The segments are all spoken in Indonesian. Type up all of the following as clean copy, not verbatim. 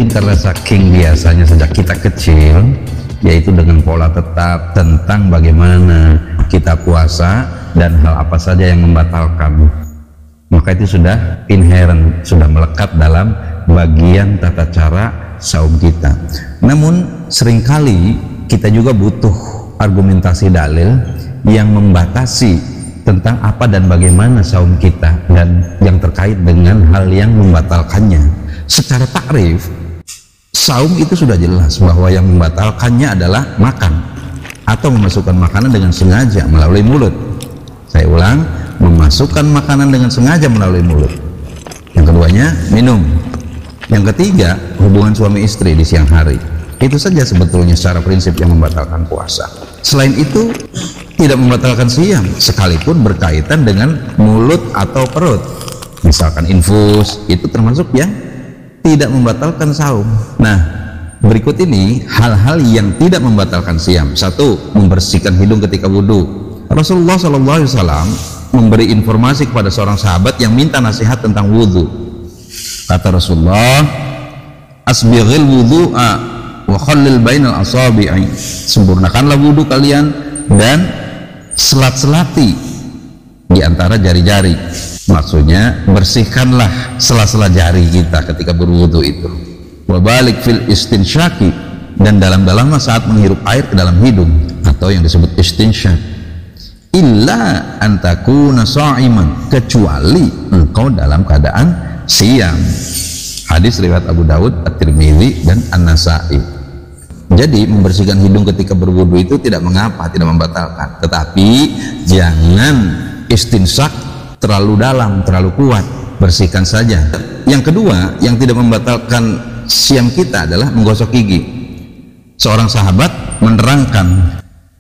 mungkin karena saking biasanya sejak kita kecil, yaitu dengan pola tetap tentang bagaimana kita puasa dan hal apa saja yang membatalkan, maka itu sudah inherent, sudah melekat dalam bagian tata cara saum kita. Namun seringkali kita juga butuh argumentasi dalil yang membatasi tentang apa dan bagaimana saum kita dan yang terkait dengan hal yang membatalkannya. Secara takrif, saum itu sudah jelas bahwa yang membatalkannya adalah makan atau memasukkan makanan dengan sengaja melalui mulut. Saya ulang, memasukkan makanan dengan sengaja melalui mulut. Yang keduanya, minum. Yang ketiga, hubungan suami istri di siang hari. Itu saja sebetulnya secara prinsip yang membatalkan puasa. Selain itu, tidak membatalkan siam, sekalipun berkaitan dengan mulut atau perut. Misalkan infus, itu termasuk yang tidak membatalkan saum. Nah, berikut ini hal-hal yang tidak membatalkan siam. Satu, membersihkan hidung ketika wudhu. Rasulullah SAW memberi informasi kepada seorang sahabat yang minta nasihat tentang wudhu. Kata Rasulullah, asbighil wudhu'a wa khallil bainal asabi'i. Sempurnakanlah wudhu kalian dan selat-selati di antara jari-jari. Maksudnya bersihkanlah sela-sela jari kita ketika berwudu itu. Wabalik fil istinsyaki, dan dalam-dalamnya saat menghirup air ke dalam hidung atau yang disebut istinsyak. Illa antakuna sha'iman, kecuali engkau dalam keadaan siam. Hadis riwayat Abu Dawud, At-Tirmidzi dan An-Nasa'i. Jadi membersihkan hidung ketika berwudu itu tidak mengapa, tidak membatalkan. Tetapi jangan istinsak terlalu dalam, terlalu kuat. Bersihkan saja. Yang kedua, yang tidak membatalkan siam kita adalah menggosok gigi. Seorang sahabat menerangkan,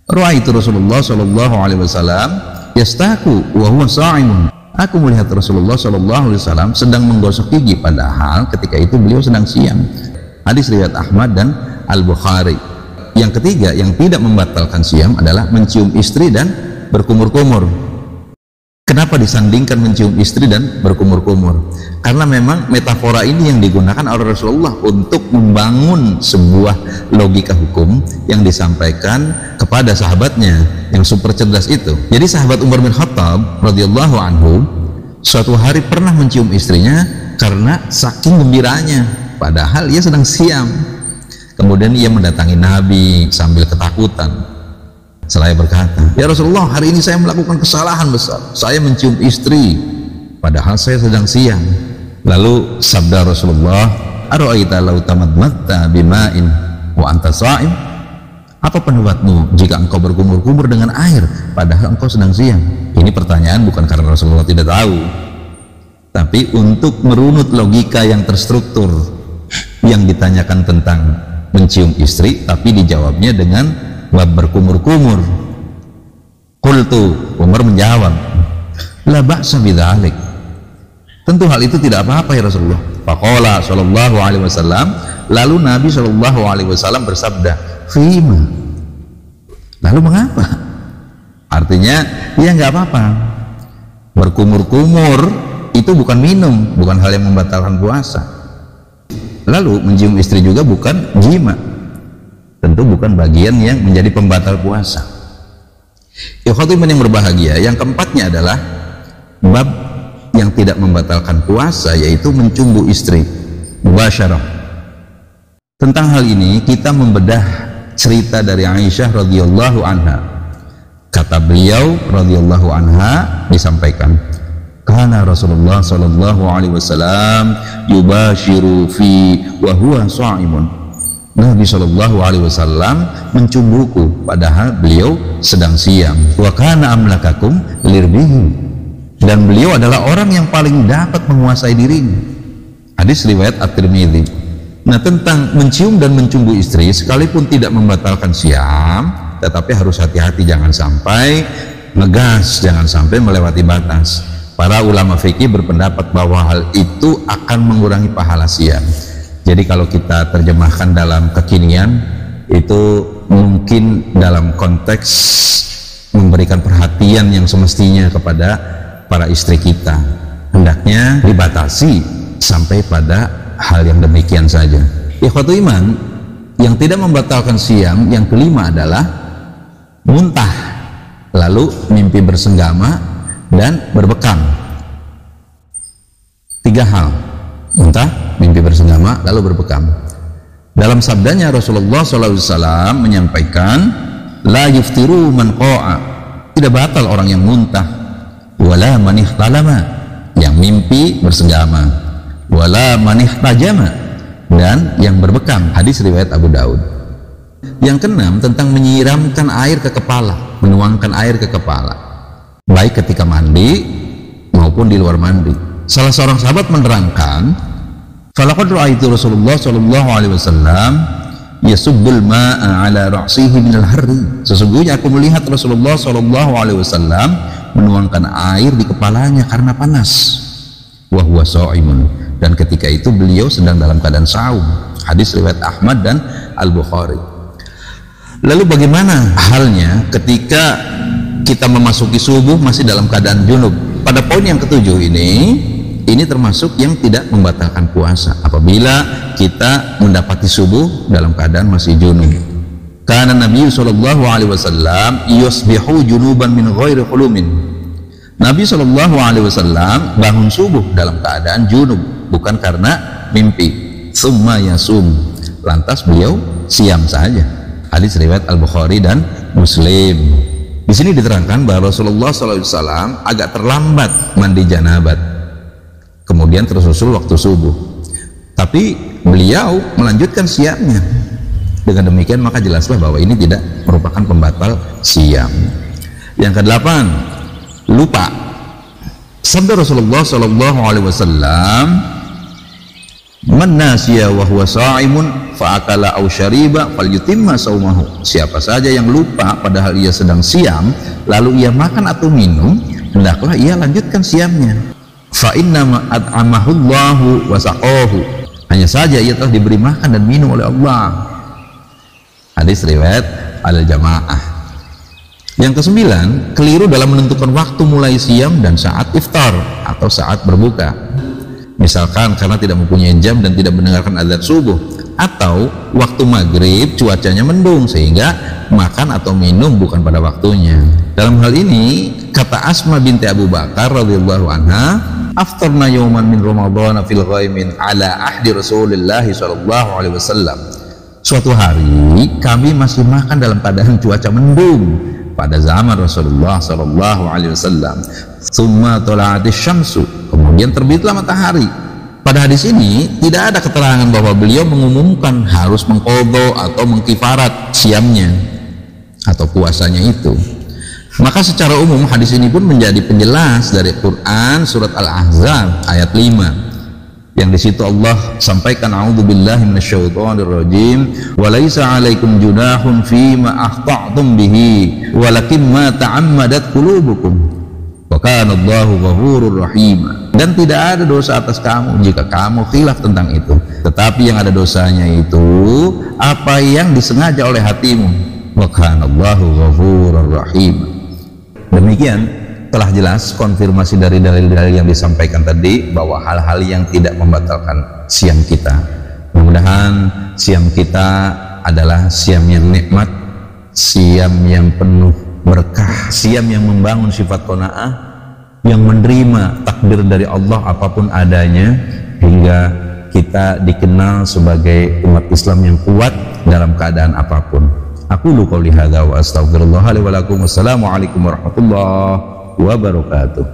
Ru'aitu Rasulullah sallallahu alaihi wasallam yastaku wa huwa sha'imun. Aku melihat Rasulullah sallallahu alaihi wasallam sedang menggosok gigi, padahal ketika itu beliau sedang siam. Hadis riwayat Ahmad dan Al-Bukhari. Yang ketiga, yang tidak membatalkan siam adalah mencium istri dan berkumur-kumur. Kenapa disandingkan mencium istri dan berkumur-kumur? Karena memang metafora ini yang digunakan oleh Rasulullah untuk membangun sebuah logika hukum yang disampaikan kepada sahabatnya yang super cerdas itu. Jadi sahabat Umar bin Khattab radhiyallahu anhu suatu hari pernah mencium istrinya karena saking gembiranya, padahal ia sedang siam. Kemudian ia mendatangi Nabi sambil ketakutan. Seraya berkata, ya Rasulullah, hari ini saya melakukan kesalahan besar. Saya mencium istri, padahal saya sedang siam. Lalu sabda Rasulullah, Ara'aita law tamadmadta bima'in wa anta sha'im? Apa pendapatmu jika engkau berkumur-kumur dengan air, padahal engkau sedang siam? Ini pertanyaan bukan karena Rasulullah tidak tahu, tapi untuk merunut logika yang terstruktur yang ditanyakan tentang mencium istri, tapi dijawabnya dengan bab berkumur-kumur. Qultu, Umar menjawab, la ba'sa bidzalik. Tentu hal itu tidak apa-apa ya Rasulullah. Faqala sallallahu alaihi wasallam, lalu Nabi sallallahu alaihi wasallam bersabda, fima. Lalu mengapa? Artinya, ya nggak apa-apa. Berkumur-kumur itu bukan minum, bukan hal yang membatalkan puasa. Lalu mencium istri juga bukan jima, tentu bukan bagian yang menjadi pembatal puasa. Ikhwatiman yang berbahagia, yang keempatnya adalah bab yang tidak membatalkan puasa, yaitu mencumbu istri mubasyarah. Tentang hal ini kita membedah cerita dari Aisyah radhiyallahu anha. Kata beliau radhiyallahu anha, disampaikan, kana Rasulullah sallallahu alaihi wasallam yubashiru fi wa huwa sha'imun. Nabi Shallallahu Alaihi Wasallam mencumbuku padahal beliau sedang siam. Wa kana amlakakum lirbihi, dan beliau adalah orang yang paling dapat menguasai dirinya. Hadis riwayat At-Tirmidzi. Nah, tentang mencium dan mencumbu istri sekalipun tidak membatalkan siam, tetapi harus hati-hati, jangan sampai ngegas, jangan sampai melewati batas. Para ulama fikih berpendapat bahwa hal itu akan mengurangi pahala siam. Jadi kalau kita terjemahkan dalam kekinian, itu mungkin dalam konteks memberikan perhatian yang semestinya kepada para istri kita, hendaknya dibatasi sampai pada hal yang demikian saja. Ikhwatu iman, yang tidak membatalkan siam yang kelima adalah muntah, lalu mimpi bersenggama dan berbekam. 3 hal: muntah, mimpi bersenggama, lalu berbekam. Dalam sabdanya Rasulullah SAW menyampaikan, la yuftiru man qa'a, tidak batal orang yang muntah, wala man ihtalama, yang mimpi bersenggama, wala man ihtajama, dan yang berbekam. Hadis riwayat Abu Daud. Yang keenam, tentang menyiramkan air ke kepala, menuangkan air ke kepala, baik ketika mandi maupun di luar mandi. Salah seorang sahabat menerangkan, falaqad ra'aitu Rasulullah sallallahu alaihi wasallam yasubbul ma'a ala ra'sihi minal harri, sesungguhnya aku melihat Rasulullah sallallahu alaihi wasallam menuangkan air di kepalanya karena panas, wa huwa sha'imun, dan ketika itu beliau sedang dalam keadaan saum. Hadis riwayat Ahmad dan Al-Bukhari. Lalu bagaimana halnya ketika kita memasuki subuh masih dalam keadaan junub? Pada poin yang ketujuh ini termasuk yang tidak membatalkan puasa apabila kita mendapati subuh dalam keadaan masih junub. Karena Nabi sallallahu alaihi wasallam yusbihu junuban min ghairi hulumin, Nabi sallallahu alaihi wasallam bangun subuh dalam keadaan junub, bukan karena mimpi. Summa yasum, lantas beliau siam saja. Hadis riwayat Al-Bukhari dan Muslim. Di sini diterangkan bahwa Rasulullah SAW agak terlambat mandi janabat, kemudian tersusul waktu subuh, tapi beliau melanjutkan siamnya. Dengan demikian maka jelaslah bahwa ini tidak merupakan pembatal siam. Yang kedelapan, lupa. Sabda Rasulullah SAW, man nasiya wa huwa sha'imun fa akala aw syariba falyutimma saumahu, siapa saja yang lupa padahal ia sedang siam lalu ia makan atau minum, hendaklah ia lanjutkan siamnya. Fa inna ma at'amahu Allahu wa saqahu, hanya saja ia telah diberi makan dan minum oleh Allah. Hadis riwayat Al-Jamaah. Yang kesembilan, keliru dalam menentukan waktu mulai siam dan saat iftar atau saat berbuka. Misalkan karena tidak mempunyai jam dan tidak mendengarkan azan subuh, atau waktu maghrib cuacanya mendung sehingga makan atau minum bukan pada waktunya. Dalam hal ini kata Asma binti Abu Bakar radhiyallahu anha, aftarna yawman min Ramadan fil ghaimin ala ahdi Rasulillah sallallahu alaihi wasallam. Suatu hari kami masih makan dalam keadaan cuaca mendung pada zaman Rasulullah sallallahu alaihi wasallam. Summa tala'atis syamsu, kemudian terbitlah matahari. Pada hadis ini tidak ada keterangan bahwa beliau mengumumkan harus mengqadha atau mengkifarat siamnya atau puasanya itu. Maka secara umum hadis ini pun menjadi penjelas dari Quran surat Al-Ahzab ayat 5, yang di situ Allah sampaikan, a'udzubillahi minasyaitonirrajim, wa laisa 'alaikum junahun fima akhta'tum bihi walakin ma ta'ammadat qulubukum wa kana Allahu ghafurur rahim. Dan tidak ada dosa atas kamu jika kamu khilaf tentang itu, tetapi yang ada dosanya itu apa yang disengaja oleh hatimu, wa kana Allahu ghafurur rahim. Demikian telah jelas konfirmasi dari dalil-dalil yang disampaikan tadi bahwa hal-hal yang tidak membatalkan siam kita. Mudah-mudahan siam kita adalah siam yang nikmat, siam yang penuh berkah, siam yang membangun sifat qanaah, yang menerima takdir dari Allah apapun adanya, hingga kita dikenal sebagai umat Islam yang kuat dalam keadaan apapun. Aku qouli hadza wa astaghfirullah li wa lakum. Wassalamualaikum warahmatullahi wabarakatuh.